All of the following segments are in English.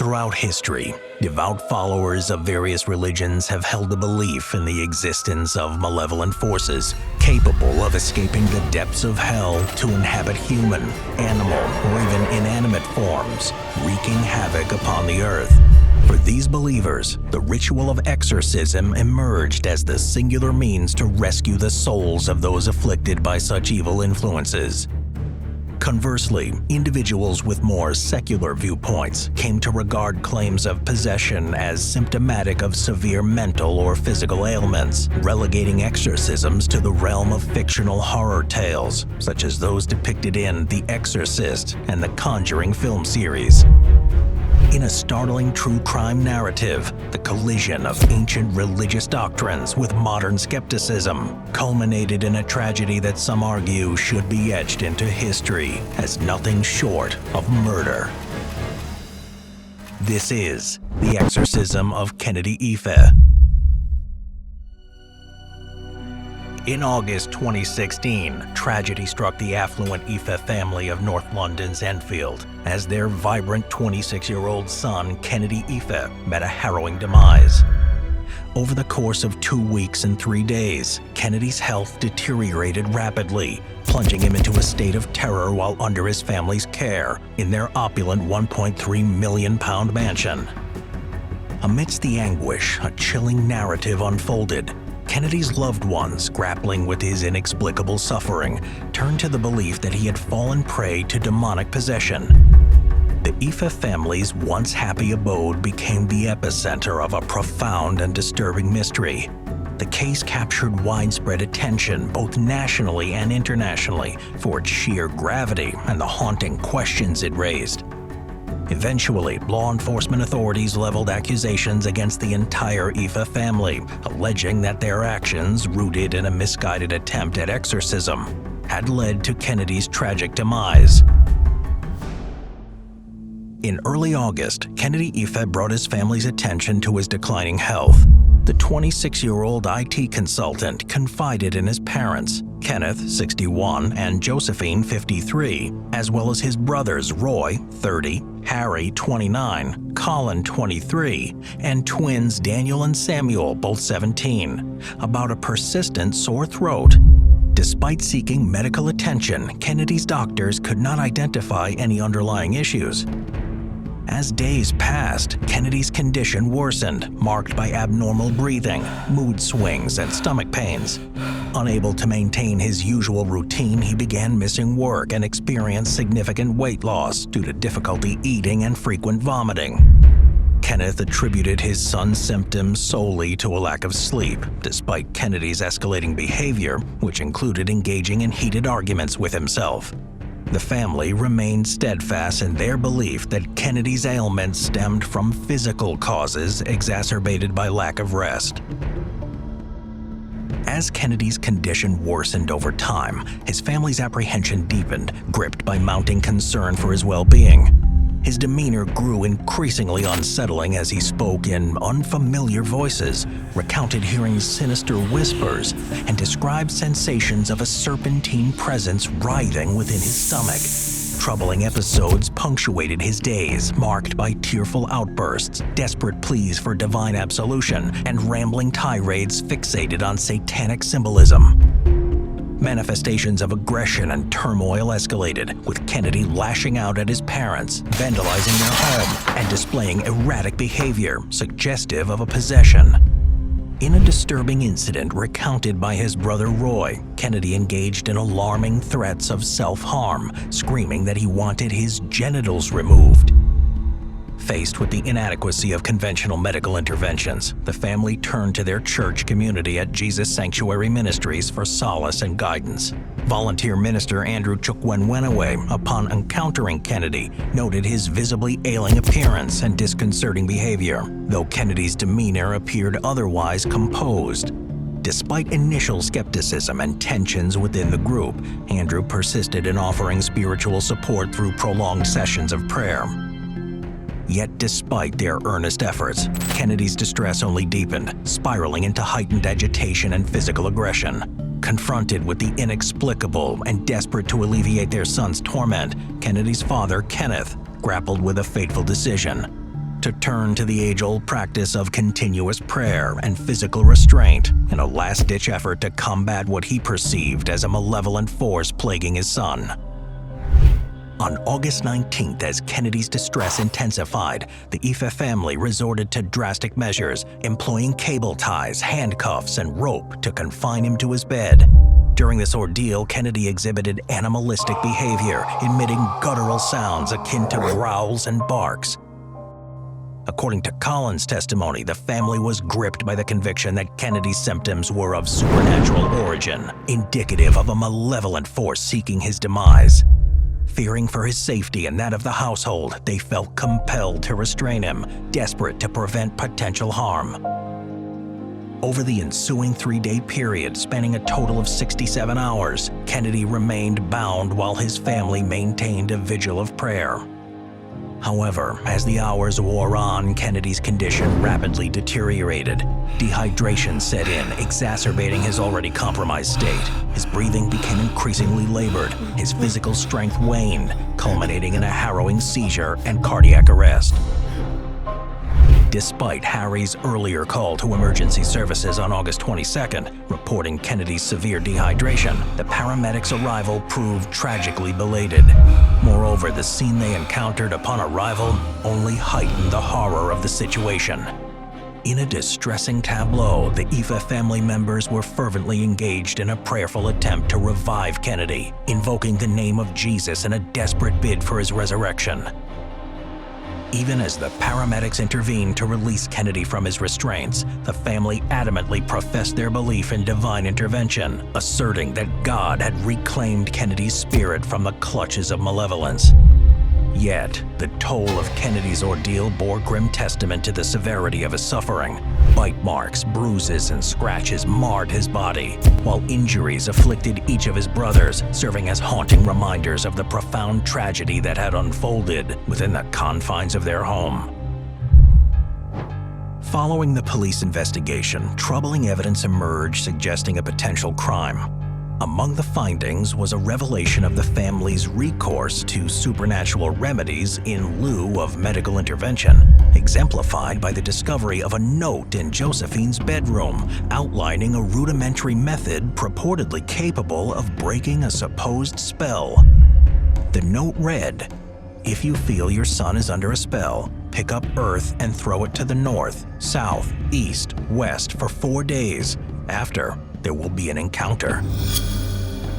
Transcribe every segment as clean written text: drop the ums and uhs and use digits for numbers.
Throughout history, devout followers of various religions have held a belief in the existence of malevolent forces capable of escaping the depths of hell to inhabit human, animal, or even inanimate forms, wreaking havoc upon the earth. For these believers, the ritual of exorcism emerged as the singular means to rescue the souls of those afflicted by such evil influences. Conversely, individuals with more secular viewpoints came to regard claims of possession as symptomatic of severe mental or physical ailments, relegating exorcisms to the realm of fictional horror tales, such as those depicted in The Exorcist and the Conjuring film series. In a startling true crime narrative, the collision of ancient religious doctrines with modern skepticism culminated in a tragedy that some argue should be etched into history as nothing short of murder. This is The Exorcism of Kennedy Ife. In August 2016, tragedy struck the affluent Ife family of North London's Enfield as their vibrant 26-year-old son, Kennedy Ife, met a harrowing demise. Over the course of 2 weeks and 3 days, Kennedy's health deteriorated rapidly, plunging him into a state of terror while under his family's care in their opulent £1.3 million mansion. Amidst the anguish, a chilling narrative unfolded. Kennedy's loved ones, grappling with his inexplicable suffering, turned to the belief that he had fallen prey to demonic possession. The Ife family's once happy abode became the epicenter of a profound and disturbing mystery. The case captured widespread attention both nationally and internationally for its sheer gravity and the haunting questions it raised. Eventually, law enforcement authorities leveled accusations against the entire Ife family, alleging that their actions, rooted in a misguided attempt at exorcism, had led to Kennedy's tragic demise. In early August, Kennedy Ife brought his family's attention to his declining health. The 26-year-old IT consultant confided in his parents, Kenneth, 61, and Josephine, 53, as well as his brothers Roy, 30, Harry, 29, Colin, 23, and twins Daniel and Samuel, both 17, about a persistent sore throat. Despite seeking medical attention, Kennedy's doctors could not identify any underlying issues. As days passed, Kennedy's condition worsened, marked by abnormal breathing, mood swings, and stomach pains. Unable to maintain his usual routine, he began missing work and experienced significant weight loss due to difficulty eating and frequent vomiting. Kenneth attributed his son's symptoms solely to a lack of sleep, despite Kennedy's escalating behavior, which included engaging in heated arguments with himself. The family remained steadfast in their belief that Kennedy's ailments stemmed from physical causes exacerbated by lack of rest. As Kennedy's condition worsened over time, his family's apprehension deepened, gripped by mounting concern for his well-being. His demeanor grew increasingly unsettling as he spoke in unfamiliar voices, recounted hearing sinister whispers, and described sensations of a serpentine presence writhing within his stomach. Troubling episodes punctuated his days, marked by tearful outbursts, desperate pleas for divine absolution, and rambling tirades fixated on satanic symbolism. Manifestations of aggression and turmoil escalated, with Kennedy lashing out at his parents, vandalizing their home, and displaying erratic behavior suggestive of a possession. In a disturbing incident recounted by his brother Roy, Kennedy engaged in alarming threats of self-harm, screaming that he wanted his genitals removed. Faced with the inadequacy of conventional medical interventions, the family turned to their church community at Jesus Sanctuary Ministries for solace and guidance. Volunteer minister Andrew Chukwuenwenwe, upon encountering Kennedy, noted his visibly ailing appearance and disconcerting behavior, though Kennedy's demeanor appeared otherwise composed. Despite initial skepticism and tensions within the group, Andrew persisted in offering spiritual support through prolonged sessions of prayer. Yet despite their earnest efforts, Kennedy's distress only deepened, spiraling into heightened agitation and physical aggression. Confronted with the inexplicable and desperate to alleviate their son's torment, Kennedy's father, Kenneth, grappled with a fateful decision: to turn to the age-old practice of continuous prayer and physical restraint in a last-ditch effort to combat what he perceived as a malevolent force plaguing his son. On August 19th, as Kennedy's distress intensified, the Ife family resorted to drastic measures, employing cable ties, handcuffs, and rope to confine him to his bed. During this ordeal, Kennedy exhibited animalistic behavior, emitting guttural sounds akin to growls and barks. According to Collins' testimony, the family was gripped by the conviction that Kennedy's symptoms were of supernatural origin, indicative of a malevolent force seeking his demise. Fearing for his safety and that of the household, they felt compelled to restrain him, desperate to prevent potential harm. Over the ensuing 3-day period, spanning a total of 67 hours, Kennedy remained bound while his family maintained a vigil of prayer. However, as the hours wore on, Kennedy's condition rapidly deteriorated. Dehydration set in, exacerbating his already compromised state. His breathing became increasingly labored, his physical strength waned, culminating in a harrowing seizure and cardiac arrest. Despite Harry's earlier call to emergency services on August 22nd, reporting Kennedy's severe dehydration, the paramedics' arrival proved tragically belated. Moreover, the scene they encountered upon arrival only heightened the horror of the situation. In a distressing tableau, the Ife family members were fervently engaged in a prayerful attempt to revive Kennedy, invoking the name of Jesus in a desperate bid for his resurrection. Even as the paramedics intervened to release Kennedy from his restraints, the family adamantly professed their belief in divine intervention, asserting that God had reclaimed Kennedy's spirit from the clutches of malevolence. Yet, the toll of Kennedy's ordeal bore grim testament to the severity of his suffering. Bite marks, bruises, and scratches marred his body, while injuries afflicted each of his brothers, serving as haunting reminders of the profound tragedy that had unfolded within the confines of their home. Following the police investigation, troubling evidence emerged suggesting a potential crime. Among the findings was a revelation of the family's recourse to supernatural remedies in lieu of medical intervention, exemplified by the discovery of a note in Josephine's bedroom outlining a rudimentary method purportedly capable of breaking a supposed spell. The note read, "If you feel your son is under a spell, pick up earth and throw it to the north, south, east, west for 4 days. After, there will be an encounter."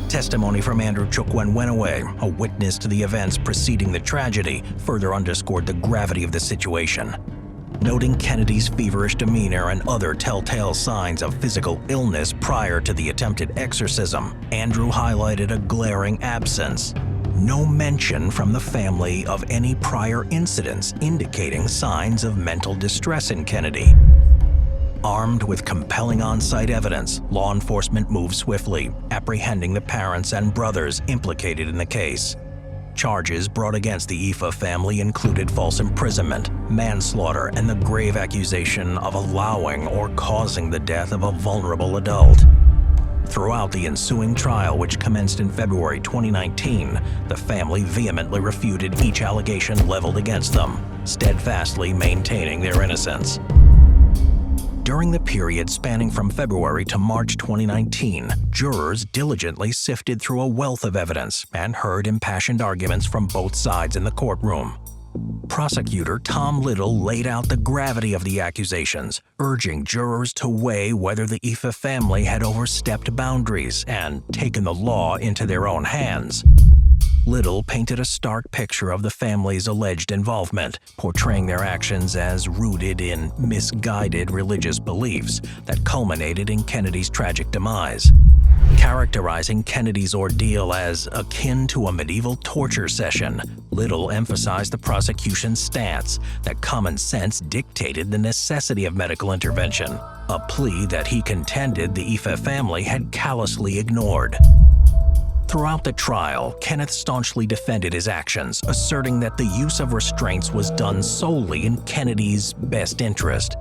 Testimony from Andrew Chukwenwenwe, a witness to the events preceding the tragedy, further underscored the gravity of the situation. Noting Kennedy's feverish demeanor and other telltale signs of physical illness prior to the attempted exorcism, Andrew highlighted a glaring absence. No mention from the family of any prior incidents indicating signs of mental distress in Kennedy. Armed with compelling on-site evidence, law enforcement moved swiftly, apprehending the parents and brothers implicated in the case. Charges brought against the Ife family included false imprisonment, manslaughter, and the grave accusation of allowing or causing the death of a vulnerable adult. Throughout the ensuing trial, which commenced in February 2019, the family vehemently refuted each allegation leveled against them, steadfastly maintaining their innocence. During the period spanning from February to March 2019, jurors diligently sifted through a wealth of evidence and heard impassioned arguments from both sides in the courtroom. Prosecutor Tom Little laid out the gravity of the accusations, urging jurors to weigh whether the Ife family had overstepped boundaries and taken the law into their own hands. Little painted a stark picture of the family's alleged involvement, portraying their actions as rooted in misguided religious beliefs that culminated in Kennedy's tragic demise. Characterizing Kennedy's ordeal as akin to a medieval torture session, Little emphasized the prosecution's stance that common sense dictated the necessity of medical intervention, a plea that he contended the Ife family had callously ignored. Throughout the trial, Kenneth staunchly defended his actions, asserting that the use of restraints was done solely in Kennedy's best interest.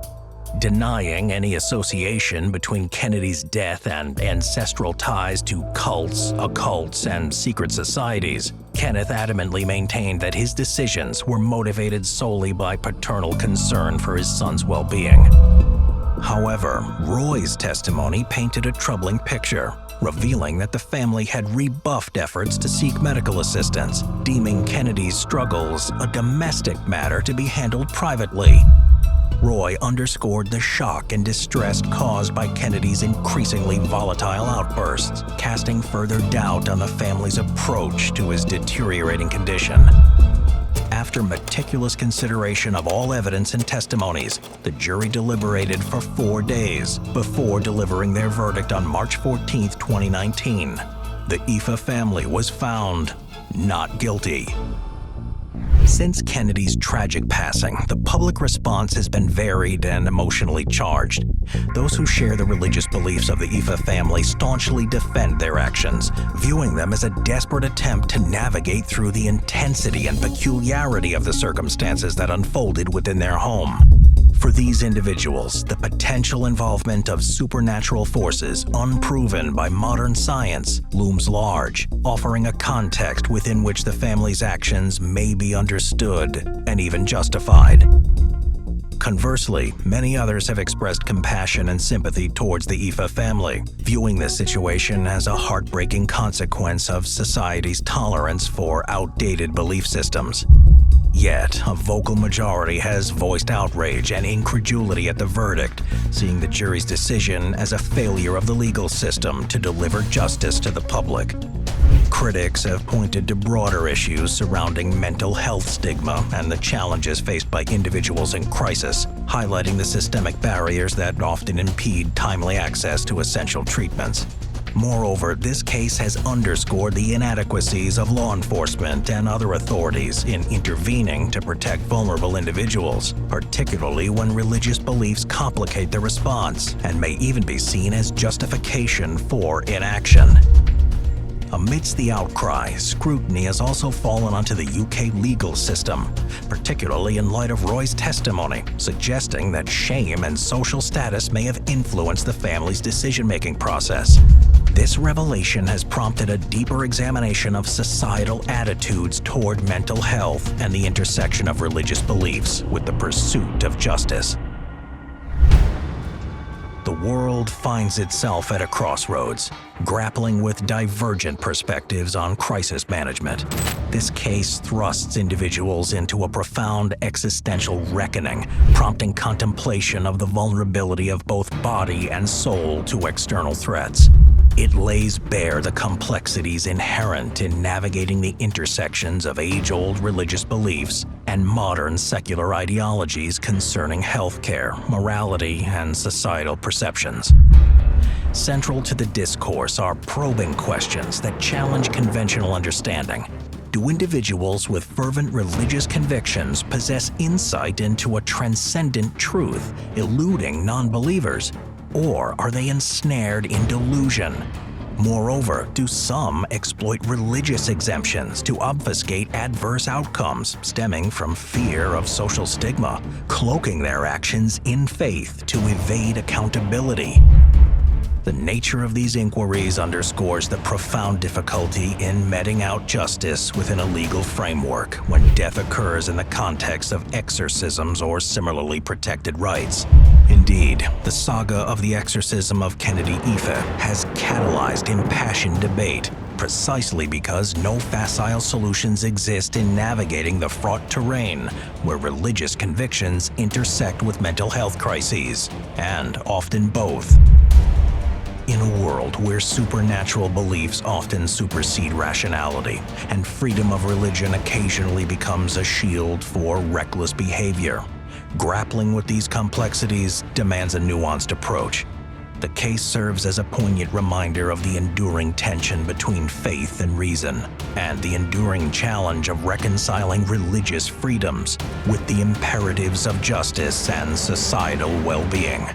Denying any association between Kennedy's death and ancestral ties to cults, occults, and secret societies, Kenneth adamantly maintained that his decisions were motivated solely by paternal concern for his son's well-being. However, Roy's testimony painted a troubling picture, revealing that the family had rebuffed efforts to seek medical assistance, deeming Kennedy's struggles a domestic matter to be handled privately. Roy underscored the shock and distress caused by Kennedy's increasingly volatile outbursts, casting further doubt on the family's approach to his deteriorating condition. After meticulous consideration of all evidence and testimonies, the jury deliberated for 4 days before delivering their verdict on March 14, 2019. The Ife family was found not guilty. Since Kennedy's tragic passing, the public response has been varied and emotionally charged. Those who share the religious beliefs of the Ife family staunchly defend their actions, viewing them as a desperate attempt to navigate through the intensity and peculiarity of the circumstances that unfolded within their home. For these individuals, the potential involvement of supernatural forces unproven by modern science looms large, offering a context within which the family's actions may be understood and even justified. Conversely, many others have expressed compassion and sympathy towards the Ife family, viewing this situation as a heartbreaking consequence of society's tolerance for outdated belief systems. Yet, a vocal majority has voiced outrage and incredulity at the verdict, seeing the jury's decision as a failure of the legal system to deliver justice to the public. Critics have pointed to broader issues surrounding mental health stigma and the challenges faced by individuals in crisis, highlighting the systemic barriers that often impede timely access to essential treatments. Moreover, this case has underscored the inadequacies of law enforcement and other authorities in intervening to protect vulnerable individuals, particularly when religious beliefs complicate the response and may even be seen as justification for inaction. Amidst the outcry, scrutiny has also fallen onto the UK legal system, particularly in light of Roy's testimony, suggesting that shame and social status may have influenced the family's decision-making process. This revelation has prompted a deeper examination of societal attitudes toward mental health and the intersection of religious beliefs with the pursuit of justice. The world finds itself at a crossroads, grappling with divergent perspectives on crisis management. This case thrusts individuals into a profound existential reckoning, prompting contemplation of the vulnerability of both body and soul to external threats. It lays bare the complexities inherent in navigating the intersections of age-old religious beliefs and modern secular ideologies concerning healthcare, morality, and societal perceptions. Central to the discourse are probing questions that challenge conventional understanding. Do individuals with fervent religious convictions possess insight into a transcendent truth, eluding non-believers? Or are they ensnared in delusion? Moreover, do some exploit religious exemptions to obfuscate adverse outcomes stemming from fear of social stigma, cloaking their actions in faith to evade accountability? The nature of these inquiries underscores the profound difficulty in meting out justice within a legal framework when death occurs in the context of exorcisms or similarly protected rites. Indeed, the saga of the Exorcism of Kennedy Ife has catalyzed impassioned debate, precisely because no facile solutions exist in navigating the fraught terrain where religious convictions intersect with mental health crises, and often both. In a world where supernatural beliefs often supersede rationality, and freedom of religion occasionally becomes a shield for reckless behavior, grappling with these complexities demands a nuanced approach. The case serves as a poignant reminder of the enduring tension between faith and reason, and the enduring challenge of reconciling religious freedoms with the imperatives of justice and societal well-being.